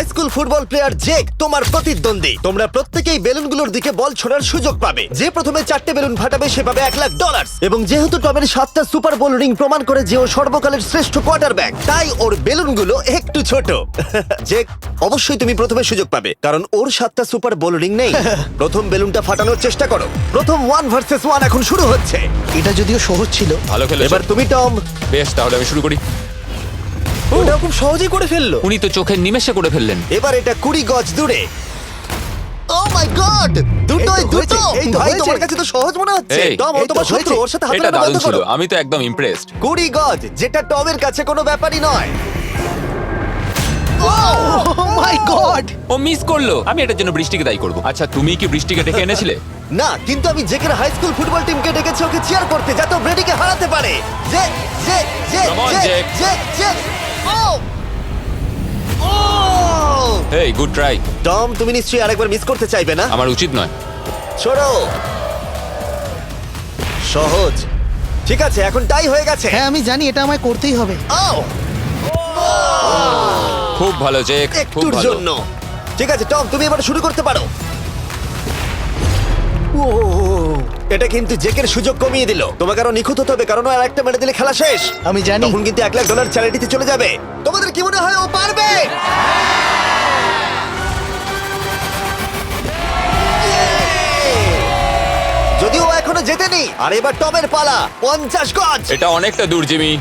High school football player Jake তোমার প্রতিদ্বন্দ্বী। তোমরা প্রত্যেকেই বেলুনগুলোর দিকে বল ছোড়ার সুযোগ পাবে। যে প্রথমে 4টে বেলুন ফাটাবে সে পাবে $1,00,000। এবং যেহেতু টমের 7টা সুপার বোল রিং প্রমাণ করে যে ও সর্বকালের শ্রেষ্ঠ কোয়ার্টারব্যাক, তাই ওর বেলুনগুলো একটু ছোট। জেক, অবশ্যই তুমি প্রথমে সুযোগ পাবে, কারণ ওর 7টা সুপার বোল রিং নেই। প্রথম বেলুনটা ফাটানোর চেষ্টা করো। প্রথম 1 ভার্সেস 1 এখন শুরু হচ্ছে। এটা যদিও সহজ ছিল। ভালো খেলেছো। এবার তুমি টম। বেশ, তাহলে আমি শুরু করি। ওটা খুব সহজেই করে ফেললো। উনি তো চোখের নিমেষে করে ফেললেন। এবার এটা 20 গজ দূরে। ও মাই গড, দুটোই এই তো দুটো। হয়েছে, এই তো ভাই হয়েছে। তোমার কাছে তো সহজ মনে হচ্ছে। এই, টম, ও এই তো তোমার শত্রু, হয়েছে। ওর সাথে হাত এটা মেলানো দারুণ বন্ধ ছিল, করো। আমি তো একদম ইমপ্রেসড। 20 গজ, যেটা টমের কাছে কোনো ব্যাপারই নয়। ও মাই গড! ও মিস করলো। আমি এটার জন্য বৃষ্টিকে দায়ী করব। আচ্ছা, তুমি কি বৃষ্টিকে ডেকে এনেছিলে? না, কিন্তু আমি জেকের হাই স্কুল ফুটবল টিমকে ডেকেছি ওকে চিয়ার করতে, যাতে ও ব্রেডিকে হারাতে পারে। Jay Jay Jay Come on, Jay Jake. Jay জে। ও ও হেই, গুড ট্রাই। টম, তুমি নিশ্চয়ই আরেকবার মিস করতে চাইবে না? আমার উচিত নয়। ছোড়ো। সহজ। ঠিক আছে, এখন টাই হয়ে গেছে। হ্যাঁ, আমি জানি এটা আমায় করতেই হবে। ও খুব ভালো জেক, খুব একটুর ভালো। জন্য। ঠিক আছে টম, তুমি এবার শুরু করতে পারো। ও, এটা কিন্তু জেকের সুযোগ কমিয়ে দিল। তোমাকে আরো নিখুঁত হতে হবে, কারণ ও আর একটা মেরে দিলে খেলা শেষ। আমি জানি। তখন কিন্তু $1,00,000 চ্যারিটিতে চলে যাবে। তোমাদের কি মনে হয় ও পারবে? যদিও ও এখনো জেতেনি। আর এবার টমের পালা। 50 গজ। এটা অনেকটা দূর, জিমি।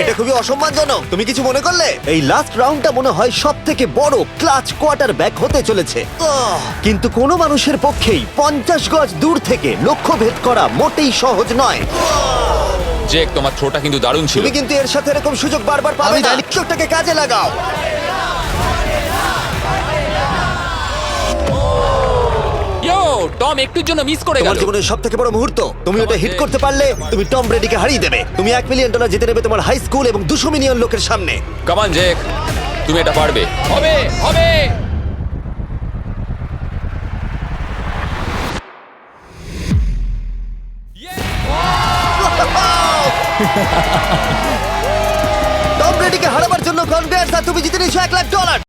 এটা খুবই অসম্মানজনক। তুমি কিছু মনে করলে? এই লাস্ট রাউন্ডটা মনে হয় সব থেকে বড় ক্লাচ কোয়ার্টার ব্যাক হতে চলেছে। কিন্তু কোনো মানুষের পক্ষেই 50 গজ দূর থেকে লক্ষ্য ভেদ করা মোটেই সহজ নয়। জেক, তোমার থ্রোটা কিন্তু দারুণ ছিল। তুমি কিন্তু এর সাথে এরকম সুযোগ বারবার পাবে আমি না। জানি। সুযোগটাকে কাজে লাগাও। ইয়ো, টম একটুর জন্য মিস করে তোমার গেল। জীবনের সব থেকে বড় মুহূর্ত। তুমি ওটা হিট Jake. করতে পারলে তুমি টম ব্রেডিকে হারিয়ে দেবে। তুমি $1,000,000 জিতে নেবে তোমার হাই স্কুল এবং 200 মিলিয়ন লোকের সামনে। কাম অন জেক, তুমি এটা পারবে। হবে, হবে। টম ব্রেডিকে হারাবার জন্য কনগ্রেটস, আর তুমি জিতে নিয়েছো $1,00,000।